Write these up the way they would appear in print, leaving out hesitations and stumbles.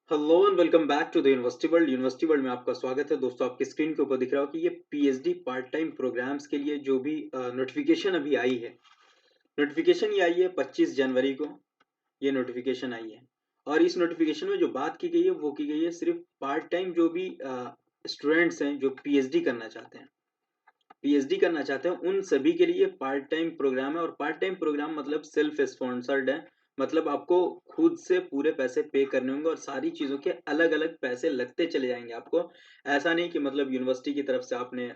Hello and welcome back to the university world. University world में आपका स्वागत है। दोस्तों, आपकी स्क्रीन के ऊपर दिख रहा हो कि ये पीएचडी पार्ट टाइम प्रोग्राम्स के लिए जो भी नोटिफिकेशन अभी आई है, नोटिफिकेशन ये आई है 25 जनवरी को। ये नोटिफिकेशन आई है और इस नोटिफिकेशन में जो बात की गई है वो की गई है सिर्फ पार्ट टाइम जो भी स्टूडेंट्स हैं जो पीएचडी करना चाहते हैं उन सभी के लिए पार्ट टाइम प्रोग्राम है। और पार्ट टाइम प्रोग्राम मतलब सेल्फ स्पॉन्सर्ड है, मतलब आपको खुद से पूरे पैसे पे करने होंगे और सारी चीज़ों के अलग-अलग पैसे लगते चले जाएँगे आपको। ऐसा नहीं कि मतलब यूनिवर्सिटी की तरफ से आपने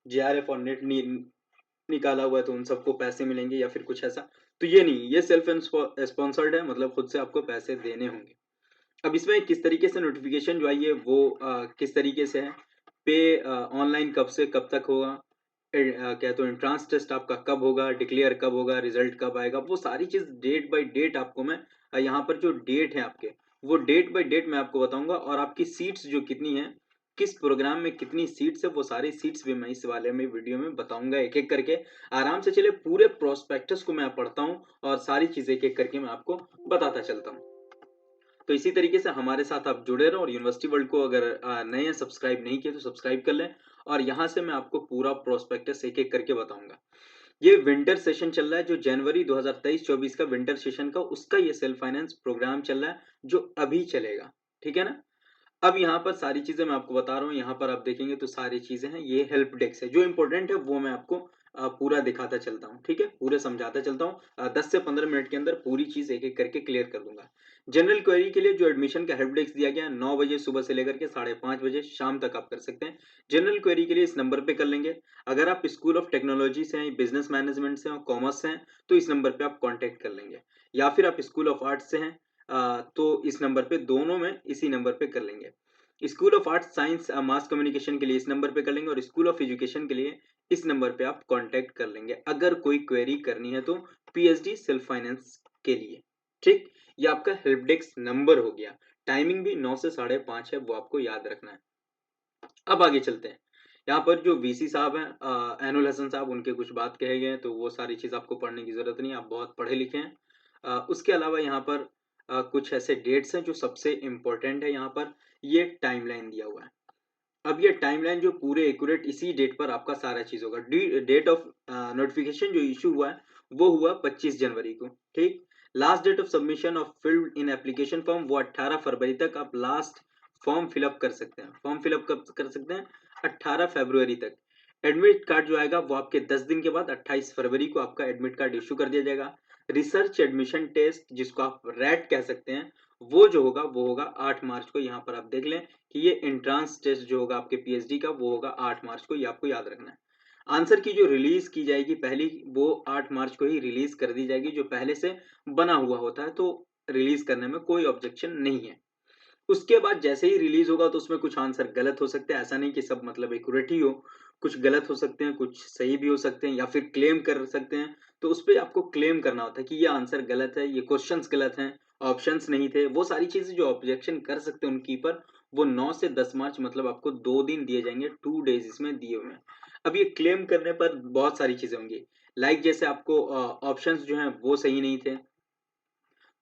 जेआरएफ और नेट निकाला हुआ है तो उन सबको पैसे मिलेंगे या फिर कुछ ऐसा। तो ये नहीं, ये सेल्फ स्पॉन्सर्ड है, मतलब खुद से आपको पैसे देने होंगे। अब इसमें किस तरीके से नोटिफिकेशन जो आई है वो किस तरीके से है, ऑनलाइन कब से कब तक होगा, क्या तो एंट्रेंस टेस्ट आपका कब होगा, डिक्लेयर कब होगा, रिजल्ट कब आएगा, वो सारी चीज़ डेट बाय डेट आपको मैं यहाँ पर जो डेट है आपके, वो डेट बाय डेट मैं आपको बताऊँगा। और आपकी सीट्स जो कितनी हैं, किस प्रोग्राम में कितनी सीट्स है, वो सारी सीट्स भी मैं इस वाले में वीडियो में बताऊँगा एक-एक करके। आराम से चलिए पूरे प्रोस्पेक्टस को मैं पढ़ता हूँ और सारी चीज़ें एक-एक करके मैं आपको बताता चलता हूँ। तो इसी तरीके से हमारे साथ आप जुड़े रहो और यूनिवर्सिटी वर्ल्ड को अगर नए हैं, सब्सक्राइब नहीं किए तो सब्सक्राइब कर लें। और यहाँ से मैं आपको पूरा प्रोस्पेक्टस एक-एक करके बताऊँगा। ये विंटर सेशन चल रहा है जो जनवरी 2023-24 का विंटर सेशन का उसका ये सेल्फ फाइनेंस प्रोग्राम चल रहा है जो अभी चलेगा, ठीक है ना? अब यहाँ पर सारी चीज़ें मैं आपको बता रहा हूँ, यहाँ पर आप देखेंगे तो सारी चीज़ें हैं, ये हेल्प डेस्क है, जो इम्पोर्टेंट है वो मैं आपको पूरा दिखाता चलता हूँ, ठीक है? पूरे समझाता चलता हूँ। 10 से 15 मिनट के अंदर पूरी चीज़ एक-एक करके क्लियर कर दूँगा। जनरल क्वेरी के लिए जो एडमिशन का हेल्प डेस्क दिया गया है, 9 बजे सुबह से लेकर के साढ़े 5 बजे शाम तक आप कर सकते हैं। जनरल क्वेरी के लिए इस नंबर पे कर लेंगे। अगर आप स्कूल ऑफ टेक्नोलॉजी से हैं, बिज़नेस मैनेजमेंट से हैं और कॉमर्स से हैं, तो इस नंबर पे आप कॉन्टैक्ट कर लेंगे। या फिर आप स्कूल ऑफ आर्ट्स से हैं तो इस नंबर पे, दोनों में इसी नंबर पे कर लेंगे। School of arts science mass communication के लिए इस नंबर पे कर लेंगे और स्कूल ऑफ एजुकेशन के लिए इस नंबर पे आप कांटेक्ट कर लेंगे अगर कोई क्वेरी करनी है तो पीएचडी सेल्फ फाइनेंस के लिए। ठीक, ये आपका हेल्प डेस्क नंबर हो गया। टाइमिंग भी 9 से 5:30 है, वो आपको याद रखना है। अब आगे चलते हैं। यहाँ पर जो वीसी साहब हैं, एनुल हसन साहब, उनके कुछ बात कहे गए हैं तो वो सारी चीज़ आपको पढ़ने की ज़रूरत नहीं है, आप बहुत पढ़े लिखे हैं। उसके अलावा यहाँ पर कुछ ऐसे डेट्स हैं जो सबसे इम्पोर्टेंट है यहाँ पर, ये टाइमलाइन दिया हुआ है। अब ये टाइमलाइन जो पूरे एक्यूरेट इसी डेट पर आपका सारा चीज़ होगा। डेट ऑफ नोटिफिकेशन जो इश्यू हुआ है, वो हुआ 25 जनवरी को, ठीक? Last date of submission of field in application form वो 18 फरवरी तक आप लास्ट फॉर्म फिल अप कर सकते हैं। फॉर्म फिल अप कब कर सकते हैं? 18 फरवरी तक। एडमिट कार्ड जो आएगा वो आपके 10 दिन के बाद 28 फरवरी को आपका एडमिट कार्ड इश्यू कर दिया जाएगा। रिसर्च एडमिशन टेस्ट जिसको आप रैट कह सकते हैं, वो जो होगा वो होगा 8 मार्च को। यहाँ पर आप देख लें कि ये एंट्रेंस टेस्ट जो होगा आपके पीएचडी का वो होगा 8 मार्च को, ये आपको याद रखना है। आंसर की जो रिलीज की जाएगी पहली, वो 8 मार्च को ही रिलीज कर दी जाएगी। जो पहले से बना हुआ होता है तो रिलीज करने में कोई ऑब्जेक्शन नहीं है। उसके बाद जैसे ही रिलीज होगा तो उसमें कुछ आंसर गलत हो सकते हैं, ऐसा नहीं कि सब मतलब एक्यूरेट ही हो, कुछ गलत हो सकते हैं, कुछ सही भी हो सकते हैं या फिर क्लेम कर सकते हैं। तो उस पे आपको क्लेम करना होता है कि ये आंसर गलत है, ये क्वेश्चंस गलत हैं, ऑप्शंस नहीं थे, वो सारी चीजें जो ऑब्जेक्शन कर सकते हैं उन कीपर, वो 9 से 10 मार्च मतलब आपको 2 दिन दिए जाएंगे, 2 डेज इसमें दिए हुए हैं। अब ये क्लेम करने पर बहुत सारी चीजें होंगी, लाइक जैसे आपको ऑप्शंस जो हैं वो सही नहीं थे,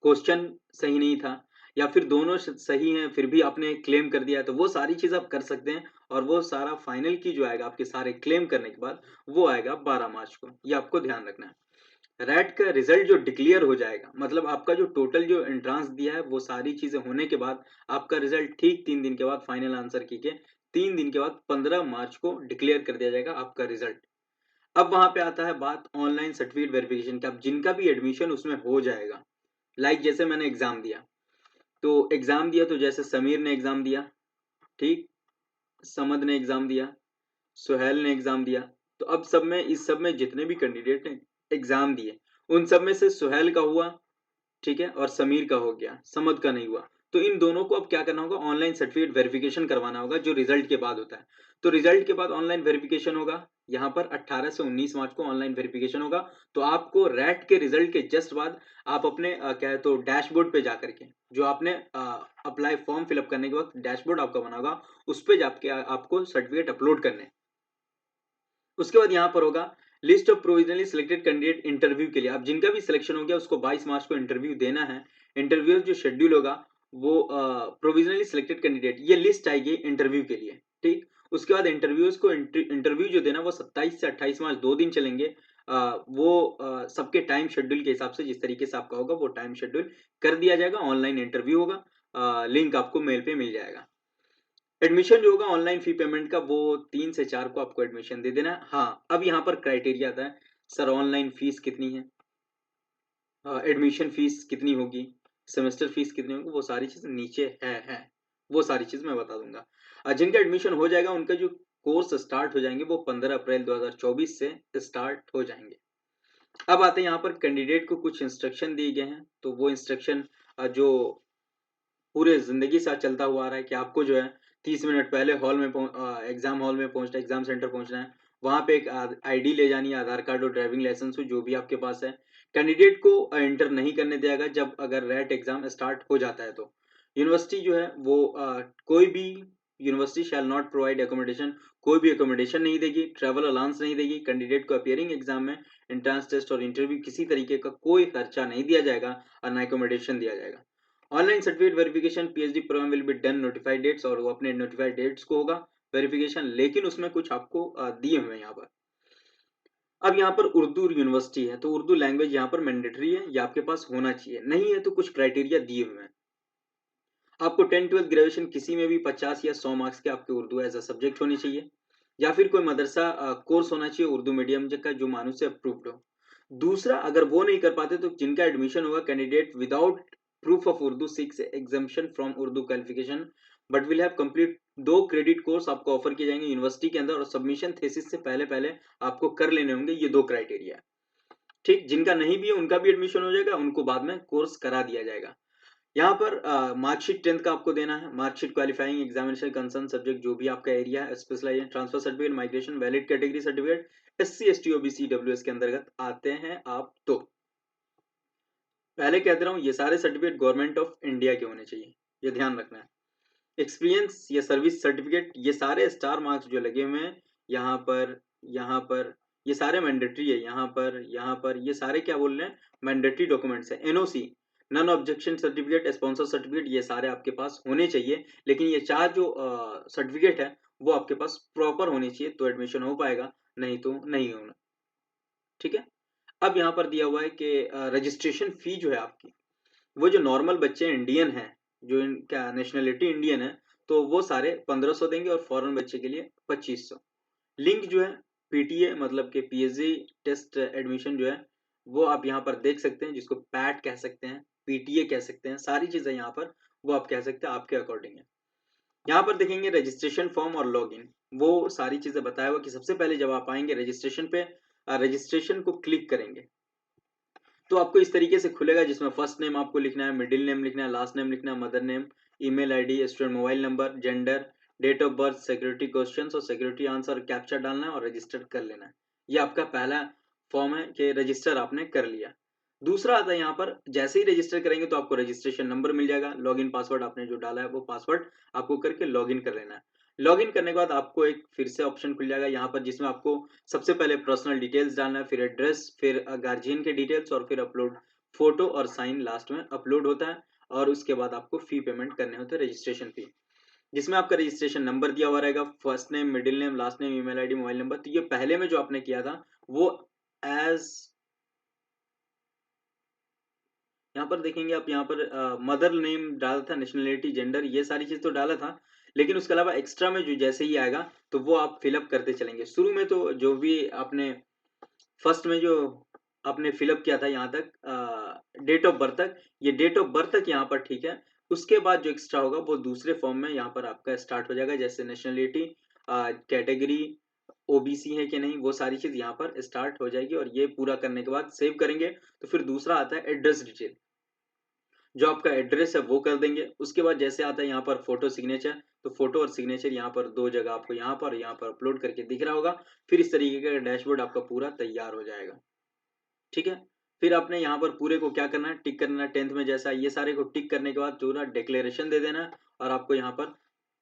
क्वेश्चन सही नहीं था, या फिर दोनों सही हैं फिर भी आपने क्लेम कर दिया है, तो वो सारी चीज़ आप कर सकते हैं। और वो सारा फाइनल की जो आएगा आपके सारे क्लेम करने के बाद, वो आएगा 12 मार्च को, ये आपको ध्यान रखना है। रैट का रिजल्ट जो डिक्लेयर हो जाएगा, मतलब आपका जो टोटल जो एंट्रेंस दिया है वो सारी चीज़ें होने के बाद आपका रिजल्ट ठीक 3 दिन के बाद, फाइनल आंसर की के 3 दिन के बाद 15 मार्च को डिक्लेयर कर दिया जाएगा आपका रिजल्ट। अब वहाँ पे आता है बात ऑनलाइन सर्टिफिकेट वेरिफिकेशन की। अब जिनका भी एडमिशन उसमें हो जाएगा, लाइक जैसे मैंने एग्ज़ाम दिया, तो एग्ज़ाम दिया तो जैसे समीर ने एग्ज़ाम दिया, ठीक? समद ने एग्ज़ाम दिया, सुहैल ने एग्ज़ाम दिया। तो अब सब में, इस सब में जितने भी कैंडिडेट ने एग्ज़ाम दिए, उन सब में से सुहैल का हुआ, ठीक है? और समीर का हो गया, समद का नहीं हुआ। तो इन दोनों को अब क्या करना होगा, ऑनलाइन सर्टिफिकेट वेरिफिकेशन करवाना होगा जो रिजल्ट के बाद होता है। तो रिजल्ट के बाद ऑनलाइन वेरिफिकेशन होगा, यहाँ पर 18 से 19 मार्च को ऑनलाइन वेरिफिकेशन होगा। तो आपको रैट के रिजल्ट के जस्ट बाद आप अपने क्या है तो डैशबोर्ड पे जाकर के, जो आपने अप्लाई फॉर्म फिल अप करने के वक़्त डैशबोर्ड आपका बना होगा, उस पे जाके आपको सर्टिफिकेट अपलोड करने हैं। उसके बाद यहाँ पर होगा list of provisionally selected candidate interview के लिए। अब जिनका भी सिलेक्शन हो गया उसको 22 मार्च को इंटरव्यू देना है। इंटरव्यू जो शेड्यूल होगा वो प्रोविजनली सिलेक्टेड कैंडिडेट ये लिस्ट आएगी इंटरव्यू के लिए, ठीक? उसके बाद इंटरव्यूज़ को इंटरव्यू जो देना वो 27 से 28 मार्च 2 दिन चलेंगे। वो सबके टाइम शेड्यूल के हिसाब से जिस तरीके से आपका होगा वो टाइम शेड्यूल कर दिया जाएगा, ऑनलाइन इंटरव्यू होगा। लिंक आपको मेल पे मिल जाएगा। एडमिशन जो होगा ऑनलाइन फी पेमेंट का वो 3 से 4 को आपको एडमिशन दे देना है। हाँ, अब यहाँ पर क्राइटेरिया आता है, सर ऑनलाइन फीस कितनी है? एडमिशन फीस कितनी होगी, सेमेस्टर फीस कितनी होगी, वो सारी चीज़ नीचे है। वो सारी चीज़ मैं बता दूँगा। जिनका एडमिशन हो जाएगा उनका जो कोर्स स्टार्ट हो जाएँगे वो 15 अप्रैल 2024 से स्टार्ट हो जाएँगे। अब आते हैं यहाँ पर कैंडिडेट को कुछ इंस्ट्रक्शन दिए गए हैं, तो वो इंस्ट्रक्शन जो पूरे ज़िंदगी साथ चलता हुआ आ रहा है कि आपको जो है 30 मिनट पहले एग्ज़ाम हॉल में पहुँचना है, एग्ज़ाम सेंटर पहुँचना है। वहाँ पे एक आईडी ले जानी है, आधार कार्ड और ड्राइविंग लाइसेंस हो जो भी आपके पास है। कैंडिडेट को एंटर नहीं करने दिया जाएगा जब अगर रैट एग्ज़ाम स्टार्ट हो जाता है तो। यूनिवर्सिटी जो है वो कोई भी university shall not provide accommodation, कोई भी अकोमोडेशन नहीं देगी, ट्रैवल अलाउंस नहीं देगी। कैंडिडेट को अपीयरिंग एग्ज़ाम में एंट्रेंस टेस्ट और इंटरव्यू किसी तरीके का कोई खर्चा नहीं दिया जाएगा और ना अकोमोडेशन दिया जाएगा। Online certificate verification PhD program will be done notified dates और वो अपने नोटिफाइड डेट्स को होगा वेरिफिकेशन, लेकिन उसमें कुछ आपको दिए हुए हैं यहाँ पर। अब यहाँ पर उर्दू यूनिवर्सिटी है तो उर्दू लैंग्वेज यहाँ पर मैंडेटरी है, ये आपके पास होना चाहिए। नहीं है तो कुछ क्राइटेरिया दिए हुए हैं। आपको 10-12 ग्रेजुएशन किसी में भी 50 या 100 मार्क्स के आपके उर्दू एज अ सब्जेक्ट होनी चाहिए, या फिर कोई मदरसा कोर्स होना चाहिए उर्दू मीडियम का जो मानू से अप्रूव्ड हो। दूसरा, अगर वो नहीं कर पाते तो जिनका एडमिशन होगा candidate without proof of Urdu seeks exemption from Urdu qualification but will have complete 2 credit course आपको ऑफर किए जाएंगे यूनिवर्सिटी के अंदर और सबमिशन थीसिस से पहले पहले आपको कर लेने होंगे। ये 2 क्राइटेरिया है, ठीक? जिनका नहीं भी है उनका भी एडमिशन हो जाएगा, उनको बाद में कोर्स करा दिया जाएगा। यहाँ पर मार्कशीट 10th का आपको देना है, marksheet qualifying examination concern subject जो भी आपका एरिया है, specialisation, transfer certificate, migration, valid category certificate, SC, ST, OBC, WS के अंतर्गत आते हैं आप तो। पहले कहते रहा हूँ ये सारे सर्टिफिकेट गवर्नमेंट ऑफ इंडिया के होने चाहिए, ये ध्यान रखना है। एक्सपीरियंस या सर्विस सर्टिफिकेट ये सारे स्टार मार्क्स जो लगे हुए हैं यहाँ पर ये सारे मैंडेटरी है। यहाँ पर ये सारे क्या बोल रहे हैं, मैंडेटरी डॉक्यूमेंट्स है। NOC, non objection certificate, sponsor certificate ये सारे आपके पास होने चाहिए, लेकिन ये 4 जो सर्टिफिकेट है वो आपके पास प्रॉपर होने चाहिए तो एडमिशन हो पाएगा, नहीं तो नहीं होना, ठीक है? अब यहाँ पर दिया हुआ है कि रजिस्ट्रेशन फी जो है आपकी, वो जो नॉर्मल बच्चे इंडियन हैं, जो इनका नेशनलिटी इंडियन है, तो वो सारे 1500 देंगे और फॉरेन बच्चे के लिए 2500। लिंक जो है पीटीए मतलब कि पीएचडी टेस्ट एडमिशन जो है वो आप यहाँ पर देख सकते हैं, जिसको पैट कह सकते हैं, पीटीए कह सकते हैं, सारी चीजें यहाँ पर वो आप कह सकते हैं, आपके अकॉर्डिंग है। यहाँ पर देखेंगे रजिस्ट्रेशन फॉर्म और लॉगिन, वो सारी चीजें बताया हुआ कि सबसे पहले जब आप आएंगे रजिस्ट्रेशन पे, रजिस्ट्रेशन को क्लिक करेंगे तो आपको इस तरीके से खुलेगा, जिसमें फर्स्ट नेम आपको लिखना है, मिडिल नेम लिखना है, लास्ट नेम लिखना है, mother name, email ID, student mobile number, gender, date of birth, security questions और सिक्योरिटी आंसर, कैप्चा डालना है और रजिस्टर कर लेना है। ये आपका पहला फॉर्म है कि रजिस्टर आपने कर लिया। दूसरा आता है यहाँ पर, जैसे ही रजिस्टर करेंगे तो आपको रजिस्ट्रेशन नंबर मिल जाएगा, लॉगिन पासवर्ड आपने जो डाला है वो पासवर्ड आपको करके लॉगिन कर लेना है। लॉगिन करने के बाद आपको एक फिर से ऑप्शन खुल जाएगा यहाँ पर, जिसमें आपको सबसे पहले पर्सनल डिटेल्स डालना है, फिर एड्रेस, फिर गार्जियन के डिटेल्स और फिर अपलोड फोटो और साइन लास्ट में अपलोड होता है। और उसके बाद आपको फी पेमेंट करने होते हैं, रजिस्ट्रेशन फी, जिसमें आपका रजिस्ट्रेशन नंबर दिया हुआ रहेगा, first name, middle name, last name, email ID, mobile number. तो ये पहले में जो आपने किया था वो एज यहाँ पर देखेंगे आप, यहाँ पर मदर नेम डाला था, नेशनलिटी, जेंडर, ये सारी चीज तो डाला था, लेकिन उसके अलावा एक्स्ट्रा में जो जैसे ही आएगा तो वो आप फिलअप करते चलेंगे। शुरू में तो जो भी आपने फर्स्ट में जो आपने फिलअप किया था यहाँ तक डेट ऑफ बर्थ तक, ये डेट ऑफ बर्थ तक यहाँ पर ठीक है। उसके बाद जो एक्स्ट्रा होगा वो दूसरे फॉर्म में यहाँ पर आपका स्टार्ट हो जाएगा, जैसे नेशनलिटी, कैटेगरी, ओबीसी है कि नहीं, वो सारी चीज यहाँ पर स्टार्ट हो जाएगी। और ये पूरा करने के बाद सेव करेंगे तो फिर दूसरा आता है एड्रेस डिटेल, जो आपका एड्रेस है वो कर देंगे। उसके बाद जैसे आता है यहाँ पर फोटो सिग्नेचर, तो फोटो और सिग्नेचर यहाँ पर 2 जगह आपको यहाँ पर अपलोड करके दिख रहा होगा। फिर इस तरीके का डैशबोर्ड आपका पूरा तैयार हो जाएगा, ठीक है? फिर आपने यहाँ पर पूरे को क्या करना है, टिक करना है। 10th में जैसा ये सारे को टिक करने के बाद पूरा डिक्लेरेशन दे देना है और आपको यहाँ पर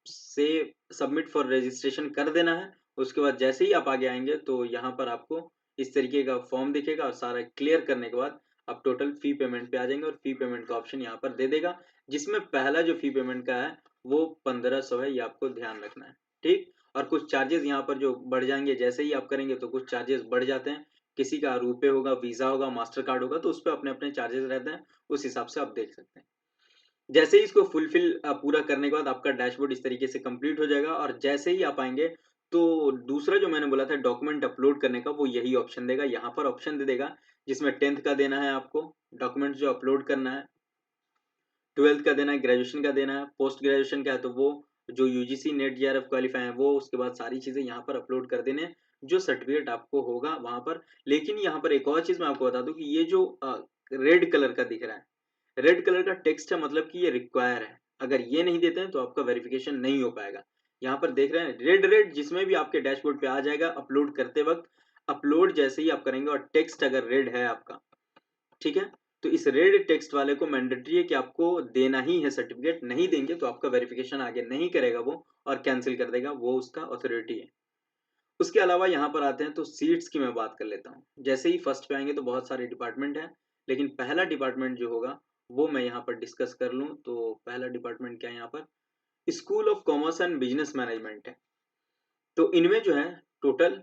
सेव सबमिट फॉर रजिस्ट्रेशन कर देना है। उसके बाद जैसे ही आप आगे आएंगे तो यहाँ पर आपको इस तरीके का फॉर्म दिखेगा और सारा क्लियर करने के बाद अब टोटल फी पेमेंट पे आ जाएंगे और फी पेमेंट का ऑप्शन यहाँ पर दे देगा, जिसमें पहला जो फी पेमेंट का है वो 1500 है, ये आपको ध्यान रखना है। ठीक, और कुछ चार्जेस यहाँ पर जो बढ़ जाएंगे, जैसे ही आप करेंगे तो कुछ चार्जेस बढ़ जाते हैं। किसी का रुपे होगा, वीजा होगा, मास्टर कार्ड होगा, तो उस पर अपने अपने चार्जेस रहते हैं, उस हिसाब से आप देख सकते हैं। जैसे ही इसको फुलफिल पूरा करने के बाद आपका डैशबोर्ड इस तरीके से कंप्लीट हो जाएगा, और जैसे ही आप आएंगे तो दूसरा जो मैंने बोला था डॉक्यूमेंट अपलोड करने का, वो यही ऑप्शन देगा। यहाँ पर ऑप्शन दे देगा जिसमें 10th का देना है आपको डॉक्यूमेंट जो अपलोड करना है, 12th का देना है, ग्रेजुएशन का देना है, पोस्ट ग्रेजुएशन का है तो वो जो यूजीसी नेट जेआरएफ क्वालिफाई है वो, उसके बाद सारी चीजें यहाँ पर अपलोड कर देने हैं, जो सर्टिफिकेट आपको होगा वहां पर। लेकिन यहाँ पर एक और चीज मैं आपको बता दूं कि ये जो रेड कलर का दिख रहा है, रेड कलर का टेक्स्ट है, मतलब कि ये रिक्वायर है। अगर ये नहीं देते हैं तो आपका वेरिफिकेशन नहीं हो पाएगा। यहाँ पर देख रहे हैं रेड रेड, जिसमें भी आपके डैशबोर्ड पे आ जाएगा अपलोड करते वक्त। अपलोड जैसे ही आप करेंगे और टेक्स्ट अगर रेड है आपका, ठीक है, तो इस रेड टेक्स्ट वाले को मैंडेटरी है कि आपको देना ही है सर्टिफिकेट। नहीं देंगे तो आपका वेरिफिकेशन आगे नहीं करेगा वो, और कैंसिल कर देगा, वो उसका अथॉरिटी है। उसके अलावा यहाँ पर आते हैं तो सीट्स की मैं बात कर लेता हूँ। जैसे ही फर्स्ट पे आएंगे तो बहुत सारे डिपार्टमेंट हैं, लेकिन पहला डिपार्टमेंट जो होगा वो मैं यहाँ पर डिस्कस कर लूँ। तो पहला डिपार्टमेंट क्या है यहाँ पर, school of commerce and business management है। तो इनमें जो है टोटल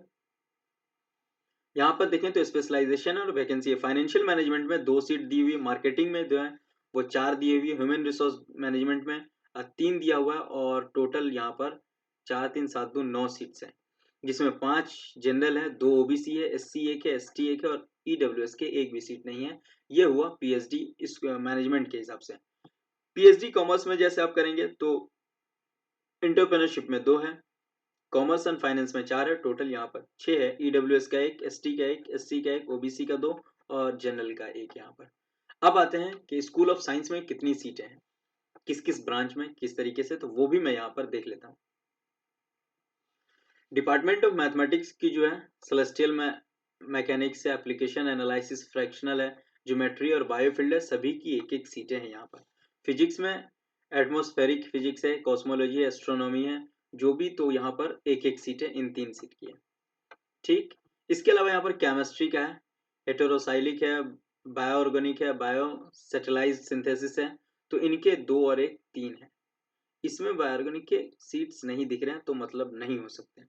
यहाँ पर देखें तो स्पेशलाइजेशन और वैकेंसी है। फाइनेंशियल मैनेजमेंट में 2 सीट दी हुई है, मार्केटिंग में जो है वो 4 दी हुई है, ह्यूमन रिसोर्स मैनेजमेंट में 3 दिया हुआ है, और टोटल यहाँ पर 4 3 7 2 9 सीट्स हैं, जिसमें 5 जनरल है, 2 ओबीसी है, एससी एक है, एसटी एक है, और ईडब्ल्यूएस के एक भी सीट नहीं है। ये हुआ पीएचडी इस मैनेजमेंट के हिसाब से। पीएचडी कॉमर्स में जैसे आप करेंगे तो इंटरप्रेन्योरशिप में 2 है, कॉमर्स एंड फाइनेंस में 4 है, टोटल यहाँ पर 6 है। ईडब्ल्यूएस का एक, एसटी का एक, एससी का एक, ओबीसी का 2 और जनरल का एक यहाँ पर। अब आते हैं कि स्कूल ऑफ साइंस में कितनी सीटें हैं, किस किस ब्रांच में किस तरीके से, तो वो भी मैं यहाँ पर देख लेता हूँ। डिपार्टमेंट ऑफ मैथमेटिक्स की जो है सेलेस्टियल में मैकेनिक्स है, एप्लीकेशन एनालिसिस फ्रैक्शनल है, ज्योमेट्री और बायोफील्ड है, सभी की एक एक सीटें हैं यहाँ पर। फिजिक्स में एटमॉस्फेरिक फिजिक्स है, कॉस्मोलॉजी है, एस्ट्रोनॉमी है, जो भी, तो यहाँ पर एक एक सीटें इन 3 सीट की है। ठीक, इसके अलावा यहाँ पर केमिस्ट्री का है, हेटेरोसाइलिक है, बायोऑर्गेनिक है, बायो सेटेलाइज सिंथेसिस है, तो इनके 2 और एक 3 है। इसमें बायोऑर्गेनिक के सीट्स नहीं दिख रहे हैं तो मतलब नहीं हो सकते।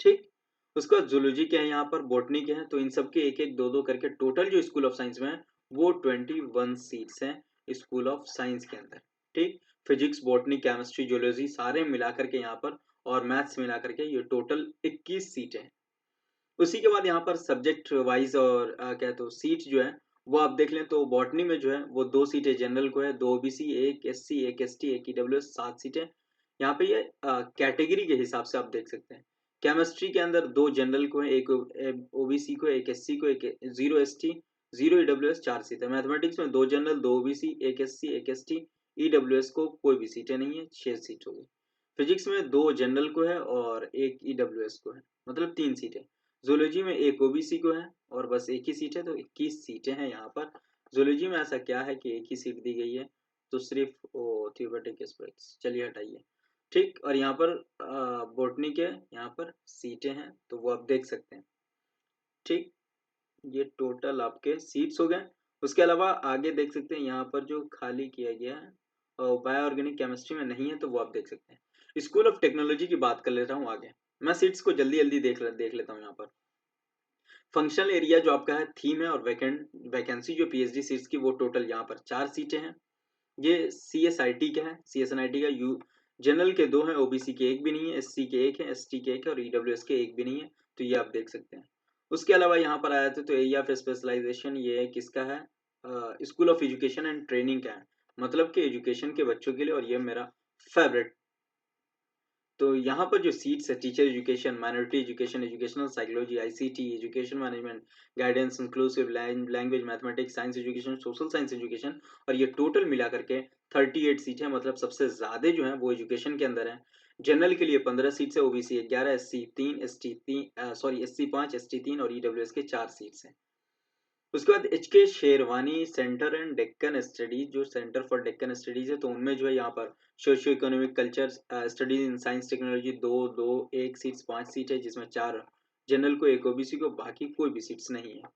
ठीक, उसके बाद जूलॉजी के हैं, यहाँ पर बॉटनी के हैं, तो इन सब के एक एक दो दो करके टोटल जो स्कूल ऑफ साइंस में है वो 21 सीट्स हैं स्कूल ऑफ साइंस के अंदर। ठीक, फिजिक्स बॉटनी केमिस्ट्री जूलॉजी सारे मिला करके यहाँ पर, और मैथ्स मिला करके ये टोटल 21 सीटें हैं। उसी के बाद यहाँ पर सब्जेक्ट वाइज और क्या तो सीट जो है वो आप देख लें तो बॉटनी में जो है वो 2 सीटें जनरल को है, 2 ओबीसी, एक एससी, एक एसटी, एक ईडब्ल्यूएस, 7 सीटें। यहाँ पे ये कैटेगरी के हिसाब से आप देख सकते हैं। केमिस्ट्री के अंदर 2 जनरल को है, एक ओबीसी को, एक एससी को, एक 0 एसटी, 0 ईडब्ल्यूएस, 4 सीटें। मैथमेटिक्स में 2 जनरल, 2 ओबीसी, एक एससी, एक एसटी, ईडब्ल्यूएस को कोई भी सीटें नहीं है, 6 सीट होगी। फिजिक्स में 2 जनरल को है और एक ईडब्ल्यूएस को है, मतलब 3 सीटें। जूलॉजी में एक ओबीसी को है और बस एक ही सीट है, तो 21 सीटें हैं यहाँ पर। जूलॉजी में ऐसा क्या है कि एक ही सीट दी गई है, तो सिर्फ थियोरेटिक एस्पेक्ट्स, चलिए हटाइए। ठीक, और यहाँ पर बॉटनी के यहाँ पर सीटें हैं तो वो आप देख सकते हैं। ठीक, ये टोटल आपके सीट्स हो गए। उसके अलावा आगे देख सकते हैं यहाँ पर जो खाली किया गया है बायो ऑर्गेनिक केमिस्ट्री में नहीं है, तो वो आप देख सकते हैं। स्कूल ऑफ टेक्नोलॉजी की बात कर लेता हूँ आगे। मैं सीट्स को जल्दी जल्दी देख लेता हूँ यहाँ पर। फंक्शनल एरिया जो आपका है थीम है, और वैकेंसी जो पीएचडी सीट्स की वो टोटल यहाँ पर 4 सीटें हैं। ये सीएसआईटी का है, सीएसएनआईटी का यू जनरल के 2 हैं, ओबीसी के एक भी नहीं है, एससी के एक है, एसटी के एक है, और ईडब्ल्यूएस के एक भी नहीं है, तो ये आप देख सकते हैं। उसके अलावा यहाँ पर आया था तो एरिया ऑफ स्पेशलाइजेशन ये किसका है, school of education and training का है, मतलब कि एजुकेशन के बच्चों के लिए, और ये मेरा फेवरेट। तो यहाँ पर जो सीट्स है teacher education, minority education, educational psychology, ICT, education management, guidance, inclusive language, mathematics, science education, social science education, और ये टोटल मिला करके 38 सीट है, मतलब सबसे ज्यादा जो है वो एजुकेशन के अंदर है। जनरल के लिए 15 सीट्स है, OBC 11, SC 3, ST 3, sorry SC 5, ST 3 और ईडब्ल्यूएस के 4 सीट्स हैं। उसके बाद एच के sherwani centre and Deccan studies, जो सेंटर फॉर डेक्कन स्टडीज है, तो उनमें जो है यहाँ पर socio economic culture studies in science technology 2 2 एक सीट्स 5 सीट है, जिसमें 4 जनरल को, एक ओबीसी को, बाकी कोई भी सीट्स नहीं है।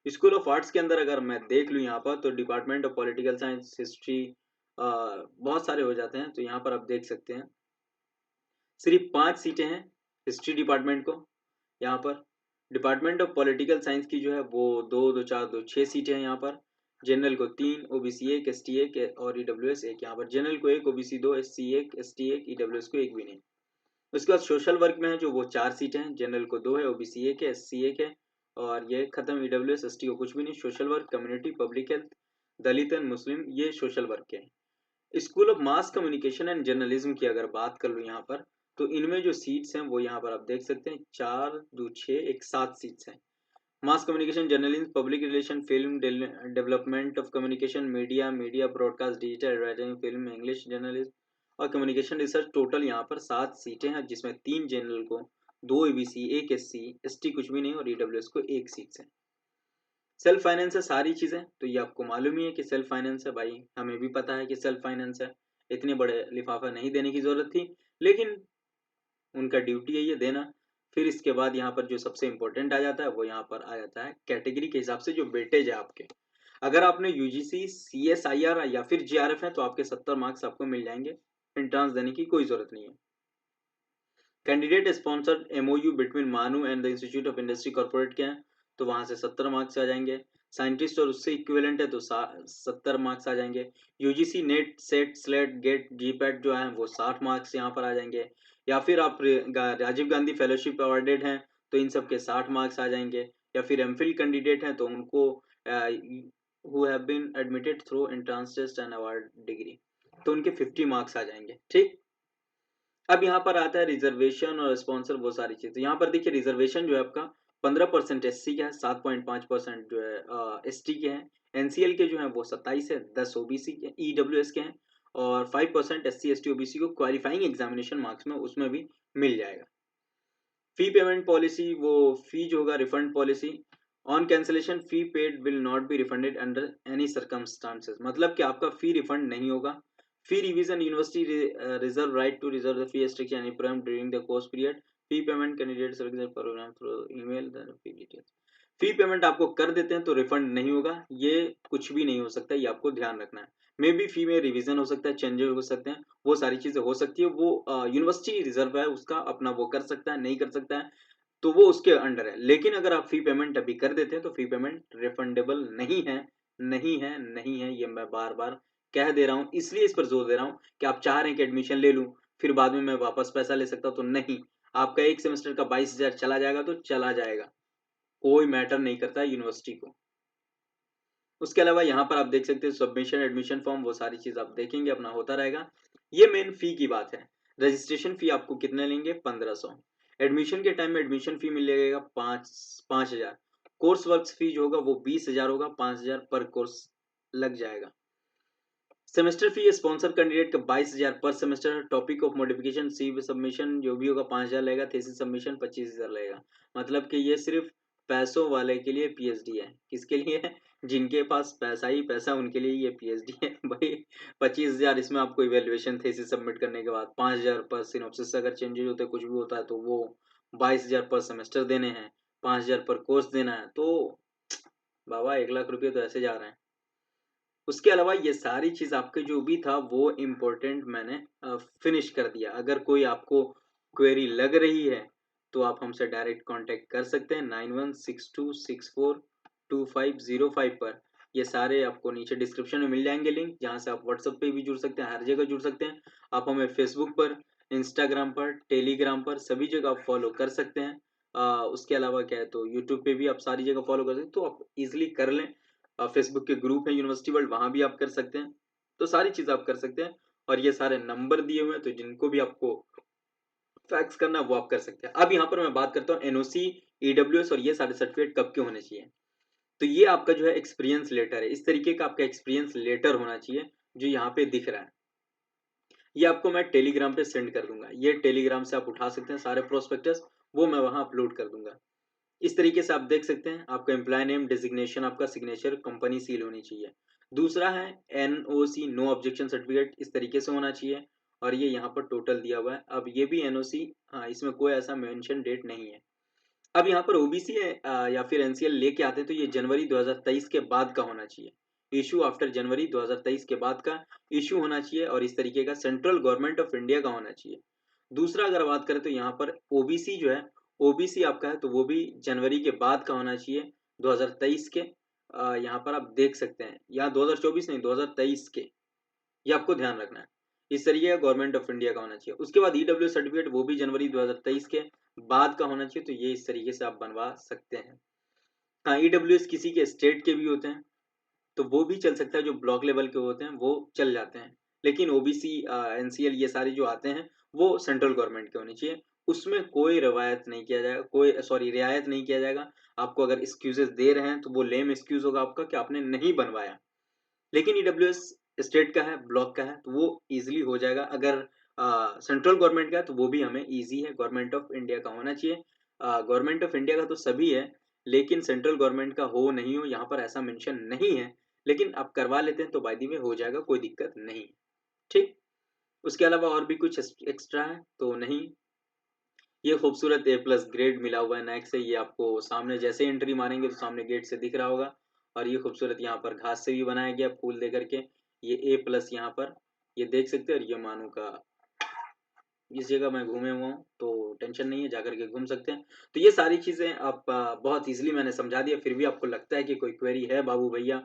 स्कूल ऑफ आर्ट्स के अंदर अगर मैं देख लूँ यहाँ पर, तो department of political science, history, बहुत सारे हो जाते हैं। तो यहाँ पर आप देख सकते हैं सिर्फ 5 सीटें हैं हिस्ट्री डिपार्टमेंट को यहाँ पर। डिपार्टमेंट ऑफ पॉलिटिकल साइंस की जो है वो 2, 2, 4, 2, 6 सीटें हैं यहाँ पर। जनरल को 3, ओबीसी 1, एसटी 1 और ईडब्ल्यूएस 1 यहाँ पर। जनरल को 1, ओबीसी 2, एससी 1, एसटी 1, ईडब्ल्यूएस को 1 भी नहीं। उसके बाद सोशल वर्क में है जो वो 4 सीटें हैं। जनरल को 2 है, ओबीसी 1 है, एससी 1 है और ये खत्म। ईडब्ल्यूएस, एसटी को कुछ भी नहीं। Social work, community, public health, Dalit and Muslim, ये सोशल वर्क के हैं। School of mass communication and journalism की अगर बात कर लूँ यहाँ पर, तो इनमें जो सीट्स हैं वो यहाँ पर आप देख सकते हैं 4, 2, 6, 1, 7 सीट्स हैं। Mass communication, journalism, public relation, film, development of communication, media, media broadcast, digital advertising, film, English journalism और कम्युनिकेशन रिसर्च। टोटल यहाँ पर 7 सीटें हैं जिसमें 3 जनरल को, 2 एबीसी, 1 एससी, एसटी कुछ भी नहीं और ईडब्ल्यूएस को 1 सीट्स है। सेल्फ फाइनेंस है सारी चीजें, तो ये आपको मालूम ही है कि सेल्फ फाइनेंस है भाई, हमें भी पता है कि सेल्फ फाइनेंस है। इतने बड़े लिफाफा नहीं देने की जरूरत थी, लेकिन उनका ड्यूटी है ये देना। फिर इसके बाद यहाँ पर जो सबसे इंपॉर्टेंट आ जाता है वो यहाँ पर आ जाता है कैटेगरी के हिसाब से जो वेटेज है आपके। अगर आपने यूजीसी, सीएसआईआर या फिर जीआरएफ है तो आपके 70 मार्क्स आपको मिल जाएंगे। एंट्रांस देने की कोई जरूरत नहीं है। कैंडिडेट स्पॉन्सर्ड एमओयू बिटवीन मानू and the institute of industry corporate के हैं, तो वहां से 70 मार्क्स आ जाएंगे। साइंटिस्ट और उससे इक्विवेलेंट है तो 70 मार्क्स आ जाएंगे। UGC NET, SET, SLET, GATE, GPAT जो है वो 60 मार्क्स यहाँ पर आ जाएंगे। या फिर आप राजीव गांधी फेलोशिप अवॉर्डेड हैं तो इन सब के 60 मार्क्स आ जाएंगे। या फिर एमफिल कैंडिडेट हैं तो उनको who have been admitted through entrance test and award degree, तो उनके 50 मार्क्स आ जाएंगे। ठीक, अब यहाँ पर आता है रिजर्वेशन और स्पॉन्सर, वो सारी चीजें। यहाँ पर देखिए रिजर्वेशन जो है आपका 15% एससी का है, 7.5% जो है एसटी के हैं। एनसीएल के जो है वो 27 है, 10 ओबीसी के, ईडब्ल्यूएस के हैं और 5% एससी एसटी ओबीसी को क्वालिफाइंग एग्जामिनेशन मार्क्स में उसमें भी मिल जाएगा। फी पेमेंट पॉलिसी, वो फी जो होगा refund policy. On cancellation fee paid will not be refunded under any circumstances, मतलब कि आपका फी रिफंड नहीं होगा। Fee revision, university reserve right to reserve the fee structure any program during the course period. Fee payment candidate program through email, fee details. Fee payment आपको कर देते हैं तो रिफंड नहीं होगा, ये कुछ भी नहीं हो सकता, ये आपको ध्यान रखना है। मे बी फी में रिवीजन हो सकता है, चेंजेस हो सकते हैं, वो सारी चीजें हो सकती है। वो यूनिवर्सिटी रिजर्व है उसका अपना, वो कर सकता है, नहीं कर सकता है, तो वो उसके अंडर है। लेकिन अगर आप फी पेमेंट अभी कर देते हैं तो फी पेमेंट रिफंडेबल नहीं है, नहीं है, नहीं है। ये मैं बार बार कह दे रहा हूँ, इसलिए इस पर जोर दे रहा हूँ कि आप चाह रहे हैं कि एडमिशन ले लूँ फिर बाद में मैं वापस पैसा ले सकता हूँ, तो नहीं। आपका एक सेमेस्टर का 22,000 चला जाएगा तो चला जाएगा, कोई मैटर नहीं करता है यूनिवर्सिटी को। उसके अलावा यहाँ पर आप देख सकते हैं सबमिशन, एडमिशन फॉर्म, वो सारी चीज आप देखेंगे अपना होता रहेगा। ये मेन फी की बात है। रजिस्ट्रेशन फी आपको कितने लेंगे? 1500। एडमिशन के टाइम में एडमिशन फी मिलेगा 5,000। कोर्स वर्क फी जो होगा वो 20,000 होगा, 5,000 पर कोर्स लग जाएगा। सेमेस्टर फी स्पॉन्सर कैंडिडेट का 22,000 पर semester. Topic of modification, C submission जो भी होगा 5,000 लगेगा। थीसिस सबमिशन 25,000 लगेगा। मतलब कि ये सिर्फ पैसों वाले के लिए पीएचडी है। किसके लिए है? जिनके पास पैसा ही पैसा, उनके लिए ये पीएचडी है भाई। 25,000 इसमें आपको इवेल्युएशन थीसिस सबमिट करने के बाद, 5,000 पर सिनॉप्सिस अगर चेंजेस होते हैं, कुछ भी होता है तो वो 22,000 पर सेमेस्टर देने हैं, 5,000 पर कोर्स देना है। तो बाबा 1,00,000 रुपये तो ऐसे जा रहे हैं। उसके अलावा ये सारी चीज आपके जो भी था वो इम्पोर्टेंट मैंने फिनिश कर दिया। अगर कोई आपको क्वेरी लग रही है तो आप हमसे डायरेक्ट कांटेक्ट कर सकते हैं 9162642505 पर। ये सारे आपको नीचे डिस्क्रिप्शन में मिल जाएंगे लिंक, जहाँ से आप व्हाट्सएप पे भी जुड़ सकते हैं, हर जगह जुड़ सकते हैं। आप हमें फेसबुक पर, इंस्टाग्राम पर, टेलीग्राम पर, सभी जगह आप फॉलो कर सकते हैं। उसके अलावा क्या है तो यूट्यूब पे भी आप सारी जगह फॉलो कर सकते हैं, तो आप इजिली कर लें। फेसबुक के ग्रुप है यूनिवर्सिटी वर्ल्ड, वहां भी आप कर सकते हैं। तो सारी चीज आप कर सकते हैं। और ये सारे नंबर दिए हुए हैं, तो जिनको भी आपको फैक्स करना है वो आप कर सकते हैं। अब यहाँ पर मैं बात करता हूँ एनओसी, ईडब्ल्यूएस और ये सारे सर्टिफिकेट कब के होने चाहिए। तो ये आपका जो है एक्सपीरियंस लेटर है, इस तरीके का आपका एक्सपीरियंस लेटर होना चाहिए जो यहाँ पे दिख रहा है। ये आपको मैं टेलीग्राम पे सेंड कर दूंगा, ये टेलीग्राम से आप उठा सकते हैं सारे प्रोस्पेक्टस, वो मैं वहां अपलोड कर दूंगा। इस तरीके से आप देख सकते हैं आपका एम्प्लॉय नेम, डिजिग्नेशन, आपका सिग्नेचर, कंपनी सील होनी चाहिए। दूसरा है एनओसी, नो ऑब्जेक्शन सर्टिफिकेट, इस तरीके से होना चाहिए। और ये यहाँ पर टोटल दिया हुआ है। अब ये भी एनओसी, हाँ, इसमें कोई ऐसा मेंशन डेट नहीं है। अब यहाँ पर ओबीसी है या फिर एनसीएल लेके आते हैं तो ये जनवरी 2023 के बाद का होना चाहिए। इश्यू आफ्टर जनवरी 2023 के बाद का इश्यू होना चाहिए और इस तरीके का सेंट्रल गवर्नमेंट ऑफ इंडिया का होना चाहिए। दूसरा अगर बात करें तो यहाँ पर ओबीसी जो है, ओबीसी आपका है तो वो भी जनवरी के बाद का होना चाहिए 2023 के। यहाँ पर आप देख सकते हैं, यहाँ 2024 नहीं 2023 के, ये आपको ध्यान रखना है। इस तरीके का गवर्नमेंट ऑफ इंडिया का होना चाहिए। उसके बाद ईडब्ल्यू सर्टिफिकेट वो भी जनवरी 2023 के बाद का होना चाहिए, तो ये इस तरीके से आप बनवा सकते हैं। हाँ, ईडब्ल्यूएस किसी के स्टेट के भी होते हैं, तो वो भी चल सकता है, जो ब्लॉक लेवल के होते हैं वो चल जाते हैं। लेकिन ओबीसी एनसीएल ये सारे जो आते हैं वो सेंट्रल गवर्नमेंट के होने चाहिए। उसमें कोई रवायत नहीं किया जाएगा, कोई सॉरी रियायत नहीं किया जाएगा। आपको अगर एक्सक्यूजेस दे रहे हैं तो वो लेम एक्सक्यूज होगा आपका कि आपने नहीं बनवाया। लेकिन ईडब्ल्यूएस स्टेट का है, ब्लॉक का है, तो वो ईज़िली हो जाएगा। अगर सेंट्रल गवर्नमेंट का है, तो वो भी हमें ईज़ी है, गवर्नमेंट ऑफ इंडिया का होना चाहिए। गवर्नमेंट ऑफ इंडिया का तो सभी है, लेकिन सेंट्रल गवर्नमेंट का हो नहीं हो यहाँ पर ऐसा मेंशन नहीं है, लेकिन आप करवा लेते हैं तो बाय द वे हो जाएगा, कोई दिक्कत नहीं है, ठीक? उसके अलावा और भी कुछ एक्स्ट्रा है तो नहीं। ये खूबसूरत ए प्लस ग्रेड मिला हुआ है नाइक से, ये आपको सामने जैसे एंट्री मारेंगे तो सामने गेट से दिख रहा होगा। और ये खूबसूरत यहाँ पर घास से भी बनाया गया फूल दे करके, ये ए प्लस यहाँ पर ये देख सकते हैं। और ये मानो का इस जगह मैं घूमे हुआ हूँ तो टेंशन नहीं है, जाकर के घूम सकते हैं। तो ये सारी चीज़ें आप बहुत ईज़िली मैंने समझा दिया, फिर भी आपको लगता है कि कोई क्वेरी है बाबू भैया,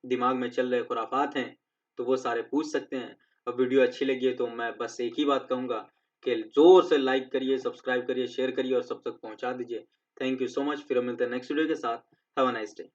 दिमाग में चल रहे खुराफात हैं, तो वो सारे पूछ सकते हैं। और वीडियो अच्छी लगी है तो मैं बस एक ही बात कहूँगा कि ज़ोर से लाइक करिए, सब्सक्राइब करिए, शेयर करिए और सब तक पहुँचा दीजिए। थैंक यू सो मच, फिर मिलते हैं नेक्स्ट वीडियो के साथ। Have a nice day.